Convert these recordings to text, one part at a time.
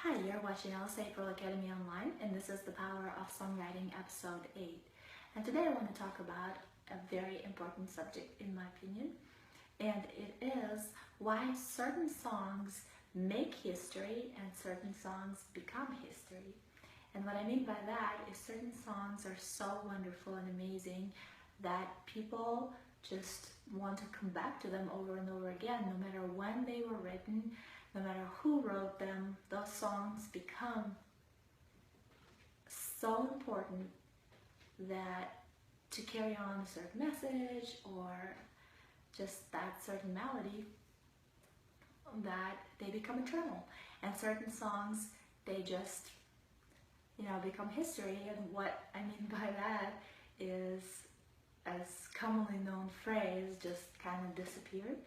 Hi, you're watching Alice April Academy Online, and this is the Power of Songwriting episode 8. And today I want to talk about a very important subject in my opinion, and it is why certain songs make history and certain songs become history. And what I mean by that is certain songs are so wonderful and amazing that people just want to come back to them over and over again, no matter when they were written, no matter who wrote them. Those songs become so important that to carry on a certain message or just that certain melody, that they become eternal. And certain songs, they just, become history. And what I mean by that is, as commonly known phrase, just kind of disappeared.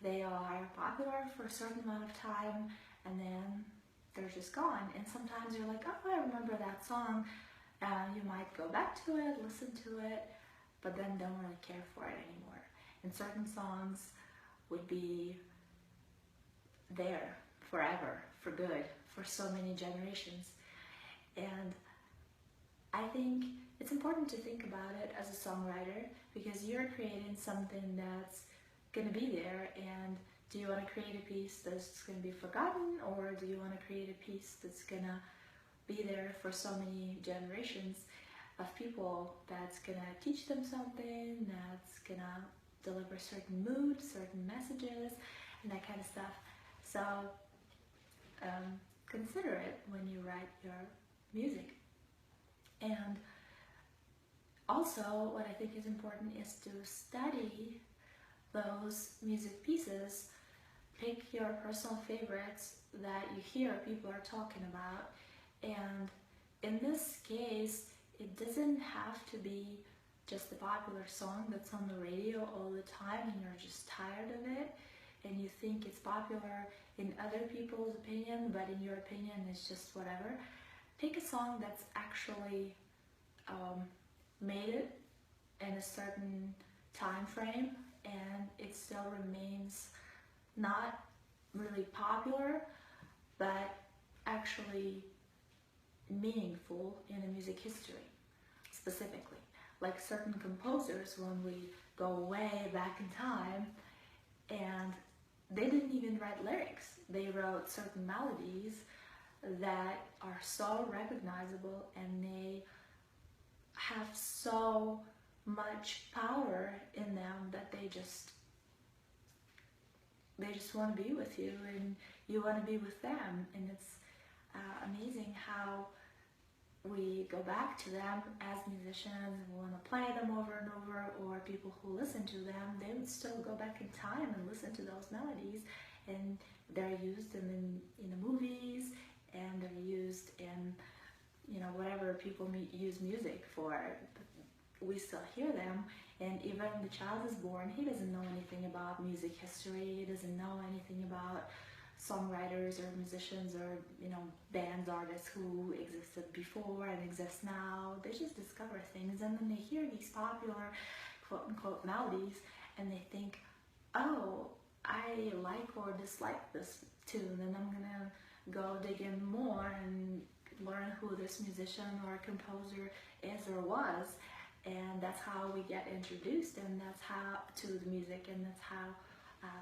They are popular for a certain amount of time and then they're just gone. And sometimes you're like, oh, I remember that song. You might go back to it, listen to it, but then don't really care for it anymore. And certain songs would be there forever, for good, for so many generations. And I think it's important to think about it as a songwriter because you're creating something that's going to be there. And do you want to create a piece that's going to be forgotten, or do you want to create a piece that's going to be there for so many generations of people, that's going to teach them something, that's going to deliver certain moods, certain messages, and that kind of stuff. So consider it when you write your music. And also, what I think is important is to study those music pieces. Pick your personal favorites that you hear people are talking about. And in this case, it doesn't have to be just a popular song that's on the radio all the time and you're just tired of it and you think it's popular in other people's opinion, but in your opinion it's just whatever. Pick a song that's actually made it in a certain time frame and it still remains not really popular, but actually meaningful in the music history specifically. Like certain composers, when we go way back in time, and they didn't even write lyrics. They wrote certain melodies that are so recognizable and they have so much power in them that they just want to be with you and you want to be with them. And it's amazing how we go back to them as musicians and we want to play them over and over, or people who listen to them, they would still go back in time and listen to those melodies, and they're used in the movies, and they're used in whatever people use music for. We still hear them, and even the child is born, he doesn't know anything about music history, he doesn't know anything about songwriters or musicians or bands, artists who existed before and exist now. They just discover things, and then they hear these popular quote-unquote melodies and they think, oh, I like or dislike this tune, and I'm gonna go dig in more and learn who this musician or composer is or was. And that's how we get introduced, and that's how to the music, and that's how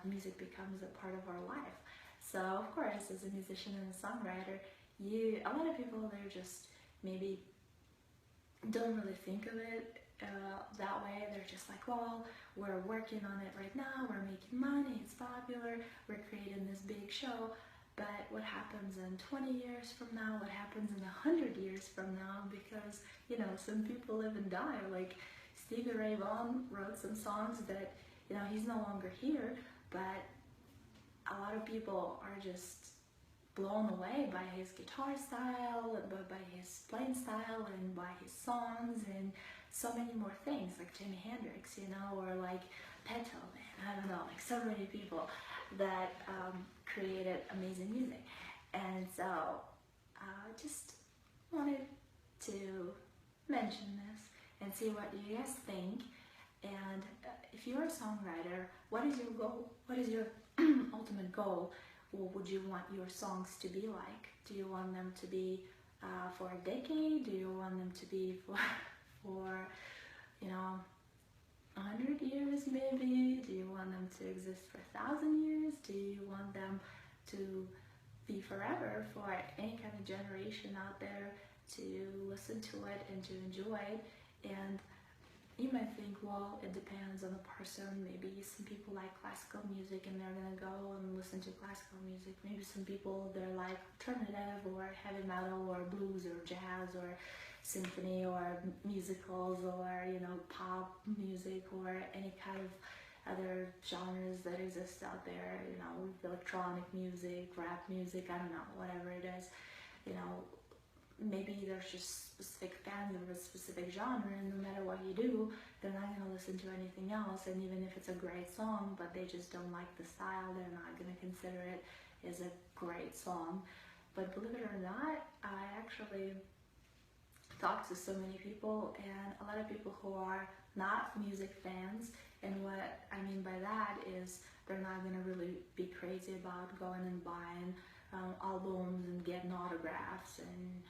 music becomes a part of our life. So of course, as a musician and a songwriter, a lot of people, they're just maybe don't really think of it that way. They're just like, well, we're working on it right now, we're making money, it's popular, we're creating this big show. But what happens in 20 years from now? What happens in 100 years from now? Because, some people live and die. Like Stevie Ray Vaughan wrote some songs that, he's no longer here, but a lot of people are just blown away by his guitar style, by his playing style, and by his songs, and so many more things, like Jimi Hendrix, or like Beethoven. I don't know, like so many people that created amazing music. And so I just wanted to mention this and see what you guys think. And if you're a songwriter, what is your goal? What is your ultimate goal what would you want your songs to be like? Do you want them to be for a decade? Do you want them to be for 100 years maybe? Do you want them to exist for 1,000 years? Do you want them to be forever for any kind of generation out there to listen to it and to enjoy it? And you might think, well, it depends on the person. Maybe some people like classical music and they're gonna go and listen to classical music. Maybe some people, they're like alternative or heavy metal or blues or jazz or symphony or musicals or, pop music or any kind of other genres that exist out there, electronic music, rap music, I don't know, whatever it is, maybe there's just specific fans of a specific genre, and no matter what you do, they're not going to listen to anything else. And even if it's a great song, but they just don't like the style, they're not going to consider it as a great song. But believe it or not, I actually talk to so many people, and a lot of people who are not music fans. And what I mean by that is they're not going to really be crazy about going and buying albums and getting autographs, and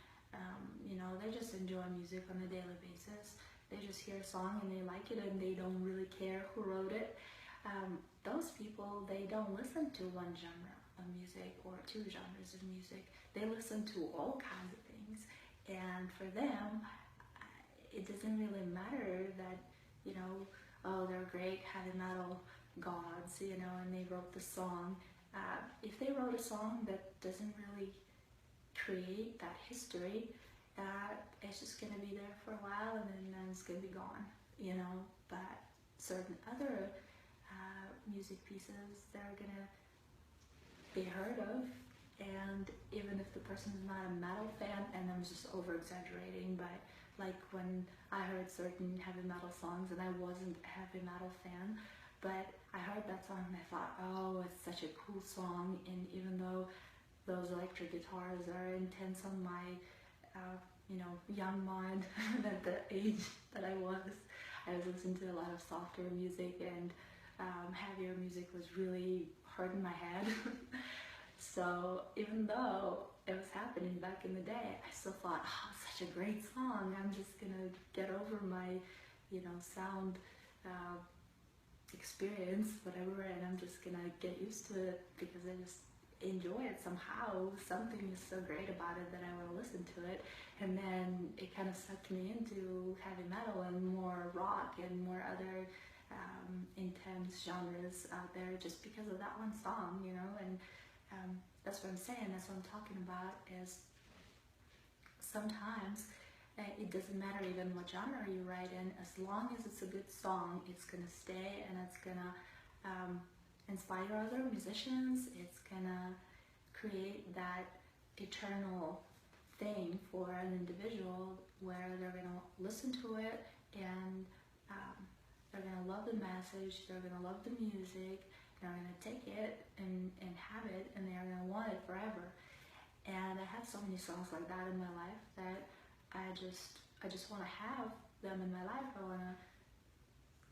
they just enjoy music on a daily basis. They just hear a song and they like it and they don't really care who wrote it. Those people, they don't listen to one genre of music or two genres of music. They listen to all kinds of things. And for them, it doesn't really matter that, oh, they're great heavy metal gods, and they wrote the song. If they wrote a song that doesn't really create that history, it's just going to be there for a while and then it's going to be gone, But certain other music pieces, they're going to be heard of. And even if the person's not a metal fan, and I'm just over-exaggerating, but like when I heard certain heavy metal songs, and I wasn't a heavy metal fan, but I heard that song and I thought, oh, it's such a cool song. And even though those electric guitars are intense on my, young mind at the age that I was listening to a lot of softer music, and heavier music was really hurting my head. So even though it was happening back in the day, I still thought, oh, such a great song. I'm just gonna get over my, sound experience, whatever, and I'm just gonna get used to it because I just enjoy it somehow. Something is so great about it that I want to listen to it. And then it kind of sucked me into heavy metal and more rock and more other intense genres out there just because of that one song, and that's what I'm saying, that's what I'm talking about, is sometimes it doesn't matter even what genre you write in, as long as it's a good song, it's gonna stay and it's gonna inspire other musicians. It's gonna create that eternal thing for an individual where they're gonna listen to it and they're gonna love the message, they're gonna love the music, they're gonna take it and have it, and they're gonna want it forever. And I have so many songs like that in my life that I just want to have them in my life. I wanna,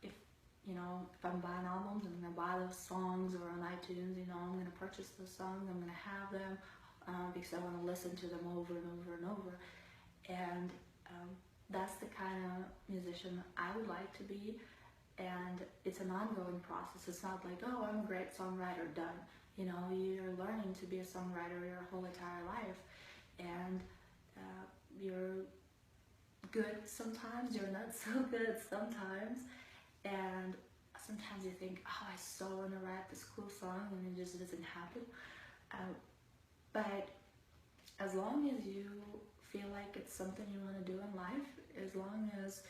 if I'm buying albums, I'm gonna buy those songs, or on iTunes, I'm gonna purchase those songs, I'm gonna have them because I want to listen to them over and over and over. And that's the kind of musician I would like to be. And it's an ongoing process. It's not like, oh, I'm a great songwriter, done. You're learning to be a songwriter your whole entire life. And you're good sometimes, you're not so good sometimes. And sometimes you think, oh, I so want to write this cool song, and it just doesn't happen. But as long as you feel like it's something you want to do in life, as long as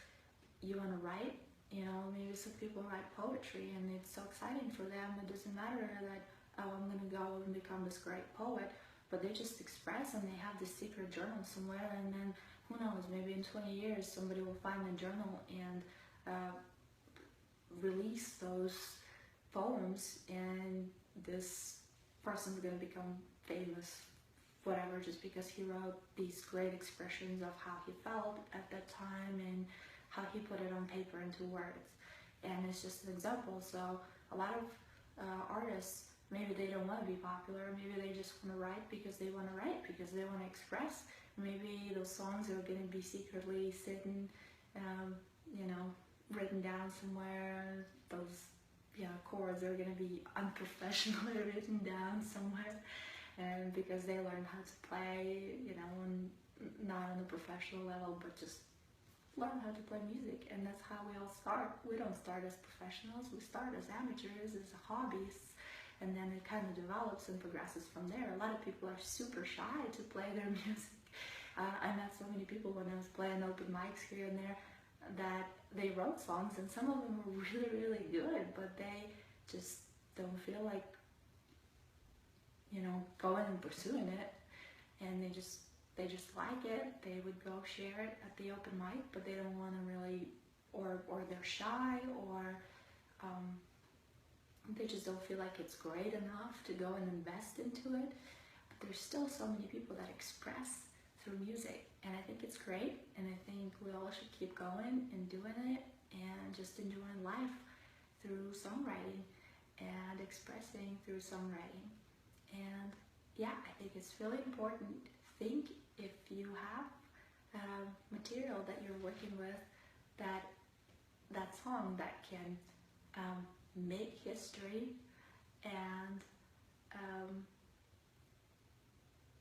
you want to write, maybe some people write poetry and it's so exciting for them. It doesn't matter that, oh, I'm going to go and become this great poet, but they just express and they have this secret journal somewhere, and then who knows, maybe in 20 years somebody will find the journal and release those poems, and this person's going to become famous, whatever, just because he wrote these great expressions of how he felt at that time and how he put it on paper into words. And it's just an example. So a lot of artists, Maybe they don't want to be popular. Maybe they just want to write because they want to write, because they want to express. Maybe those songs are going to be secretly sitting, you know, written down somewhere. Those, chords are going to be unprofessionally written down somewhere, and because they learn how to play, not on a professional level, but just learn how to play music. And that's how we all start. We don't start as professionals. We start as amateurs, as hobbyists, and then it kind of develops and progresses from there. A lot of people are super shy to play their music. I met so many people when I was playing open mics here and there that they wrote songs, and some of them were really, really good, but they just don't feel like, going and pursuing it. And they just like it. They would go share it at the open mic, but they don't want to really, or they're shy, or they just don't feel like it's great enough to go and invest into it. But there's still so many people that express through music, and I think it's great, and I think we all should keep going and doing it and just enjoying life through songwriting and expressing through songwriting. And yeah, I think it's really important. Think if you have material that you're working with, that song that can make history and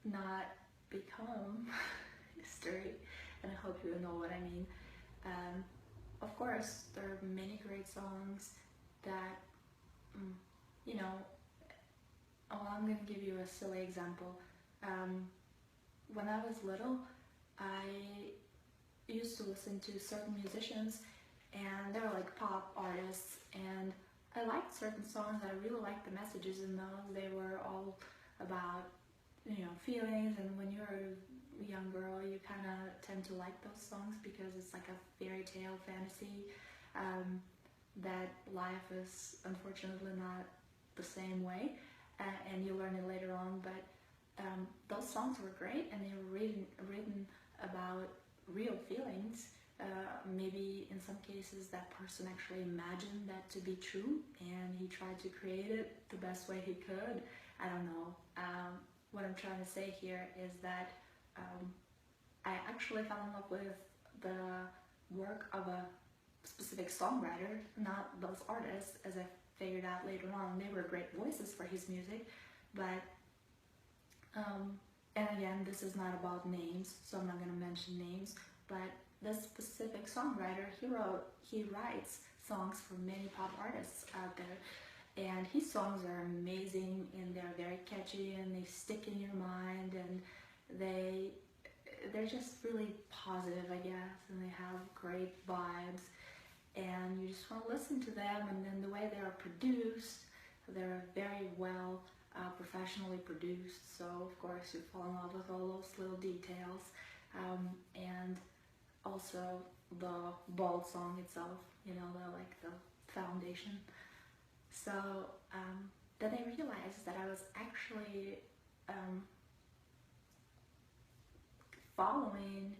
not become history. And I hope you know what I mean. Of course, there are many great songs that, I'm going to give you a silly example. When I was little, I used to listen to certain musicians, and they were like pop artists, and I liked certain songs. I really liked the messages in those. They were all about, feelings, and when you're a young girl, you kind of tend to like those songs because it's like a fairy tale fantasy, that life is unfortunately not the same way, and you learn it later on, but those songs were great, and they were written about real feelings. Maybe in some cases that person actually imagined that to be true, and he tried to create it the best way he could. I don't know. What I'm trying to say here is that I actually fell in love with the work of a specific songwriter, not those artists, as I figured out later on. They were great voices for his music, but and again, this is not about names, so I'm not going to mention names, but this specific songwriter, he writes songs for many pop artists out there, and his songs are amazing, and they're very catchy, and they stick in your mind, and they're just really positive, I guess, and they have great vibes, and you just want to listen to them. And then the way they are produced, they're very well professionally produced, so of course you fall in love with all those little details, and also the bald song itself, the foundation. So then I realized that I was actually following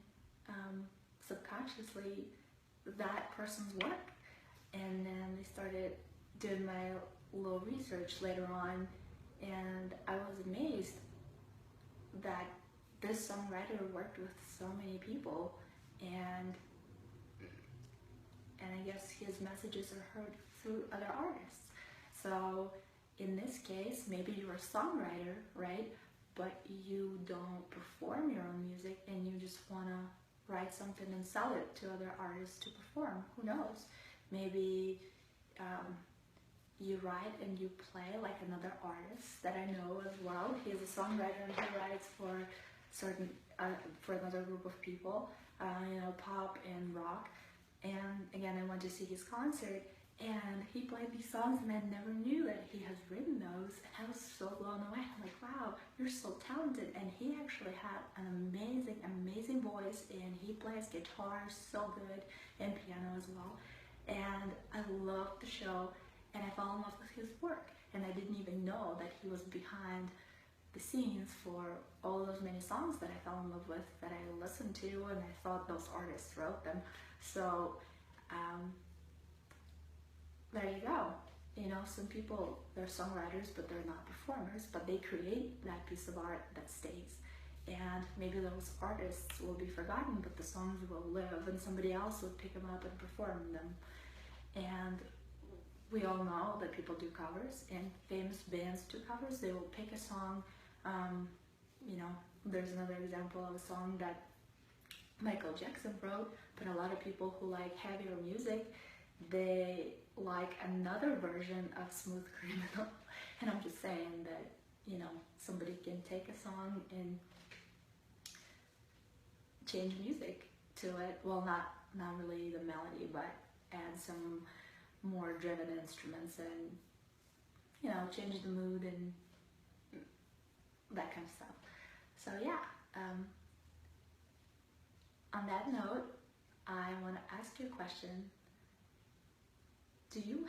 subconsciously that person's work, and then I started doing my little research later on, and I was amazed that this songwriter worked with so many people, and I guess his messages are heard through other artists. So in this case, maybe you're a songwriter, right? But you don't perform your own music, and you just want to write something and sell it to other artists to perform. Who knows? Maybe you write and you play like another artist that I know as well. He's a songwriter, and he writes for for another group of people, pop and rock. And again, I went to see his concert, and he played these songs, and I never knew that he has written those, and I was so blown away. I'm like, wow, you're so talented. And he actually had an amazing voice, and he plays guitar so good, and piano as well. And I loved the show, and I fell in love with his work, and I didn't even know that he was behind the scenes for all those many songs that I fell in love with, that I listened to, and I thought those artists wrote them. So there you go. You know, some people, they're songwriters, but they're not performers, but they create that piece of art that stays. And maybe those artists will be forgotten, but the songs will live, and somebody else will pick them up and perform them. And we all know that people do covers, and famous bands do covers. They will pick a song. You know, there's another example of a song that Michael Jackson wrote, but a lot of people who like heavier music, they like another version of Smooth Criminal. And I'm just saying that, you know, somebody can take a song and change music to it. Well, not really the melody, but add some more driven instruments and, you know, change the mood and that kind of stuff. So yeah, on that note, I want to ask you a question. Do you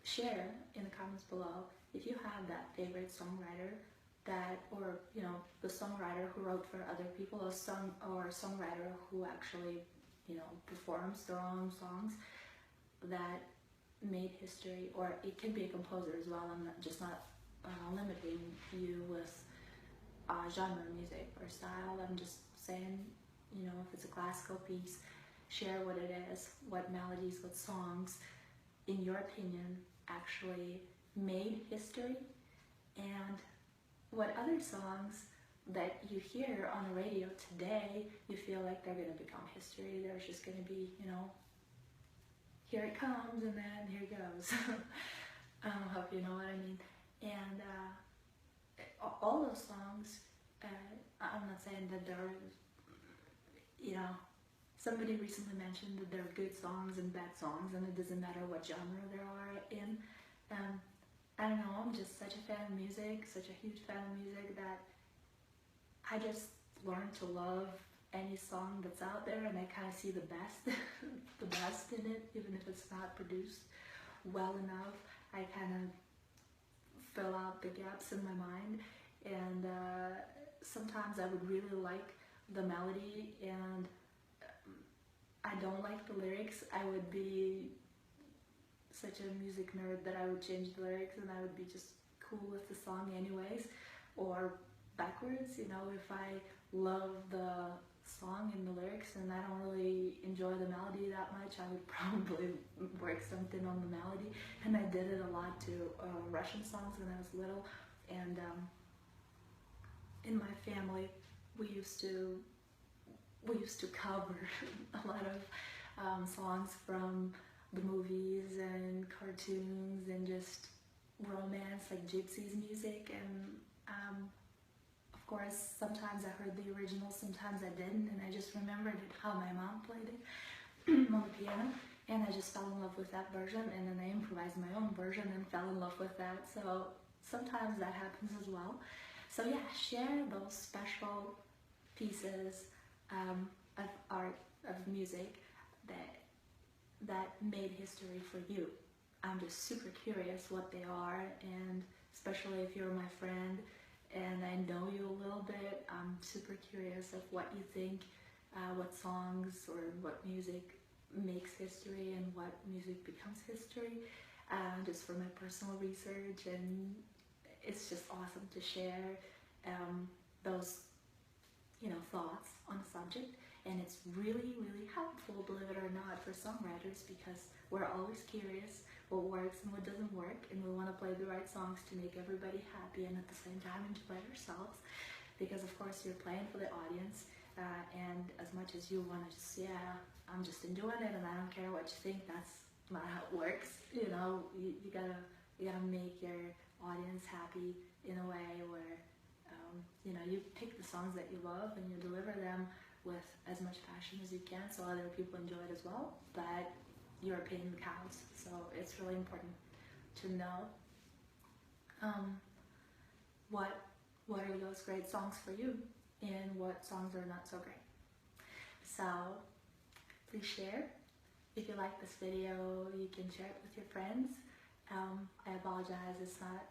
share in the comments below if you have that favorite songwriter that, or, you know, the songwriter who wrote for other people, or songwriter who actually, you know, performs their own songs that made history, or it can be a composer as well. I'm not limiting you with genre of music or style. I'm just saying, you know, if it's a classical piece, share what it is, what melodies, what songs, in your opinion, actually made history, and what other songs that you hear on the radio today, you feel like they're going to become history. There's just going to be, you know, here it comes and then here it goes. I hope you know what I mean. And all those songs, I'm not saying that they're, you know, somebody recently mentioned that there are good songs and bad songs, and it doesn't matter what genre there are in. I don't know, I'm just such a fan of music, such a huge fan of music, that I just learned to love any song that's out there, and I kind of see the best, the best in it, even if it's not produced well enough. I kind of fill out the gaps in my mind, and sometimes I would really like the melody, and I don't like the lyrics. I would be such a music nerd that I would change the lyrics, and I would be just cool with the song anyways, or backwards, you know, if I love the song and the lyrics and I don't really enjoy the melody that much, I would probably work something on the melody. And I did it a lot to Russian songs when I was little, and in my family we used to cover a lot of songs from the movies and cartoons and just romance, like gypsies music, and of course sometimes I heard the original, sometimes I didn't, and I just remembered how my mom played it on the piano, and I just fell in love with that version, and then I improvised my own version and fell in love with that. So sometimes that happens as well. So yeah, share those special pieces of art, of music that made history for you. I'm just super curious what they are, and especially if you're my friend and I know you a little bit, I'm super curious of what you think, what songs or what music makes history and what music becomes history, just for my personal research. And it's just awesome to share those, you know, thoughts on a subject. And it's really, really helpful, believe it or not, for songwriters, because we're always curious what works and what doesn't work, and we want to play the right songs to make everybody happy and at the same time enjoy ourselves, because of course you're playing for the audience, and as much as you want to just, yeah, I'm just enjoying it and I don't care what you think, that's not how it works. You know, you gotta make your audience happy in a way where, you know, you pick the songs that you love and you deliver them with as much passion as you can, so other people enjoy it as well, but your opinion counts. So it's really important to know what are those great songs for you and what songs are not so great. So please share. If you like this video, you can share it with your friends. I apologize, it's not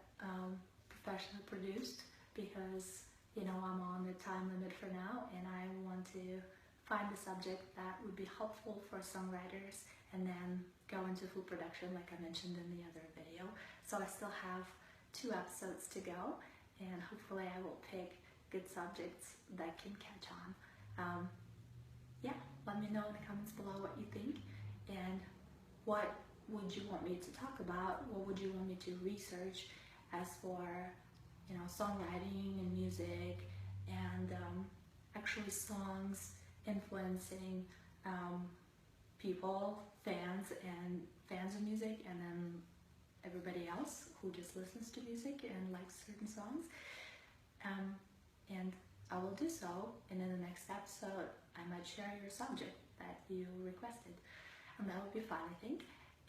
professionally produced, because, you know, I'm on the time limit for now, and I want to find a subject that would be helpful for songwriters and then go into full production like I mentioned in the other video. So I still have 2 episodes to go, and hopefully I will pick good subjects that can catch on. Yeah, let me know in the comments below what you think, and what would you want me to talk about? What would you want me to research as for, you know, songwriting and music, and actually songs influencing people, fans of music, and then everybody else who just listens to music and likes certain songs. And I will do so, and in the next episode I might share your subject that you requested, and that would be fun, I think,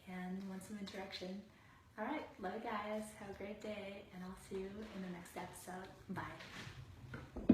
and want some interaction. Alright, love you guys, have a great day, and I'll see you in the next episode. Bye.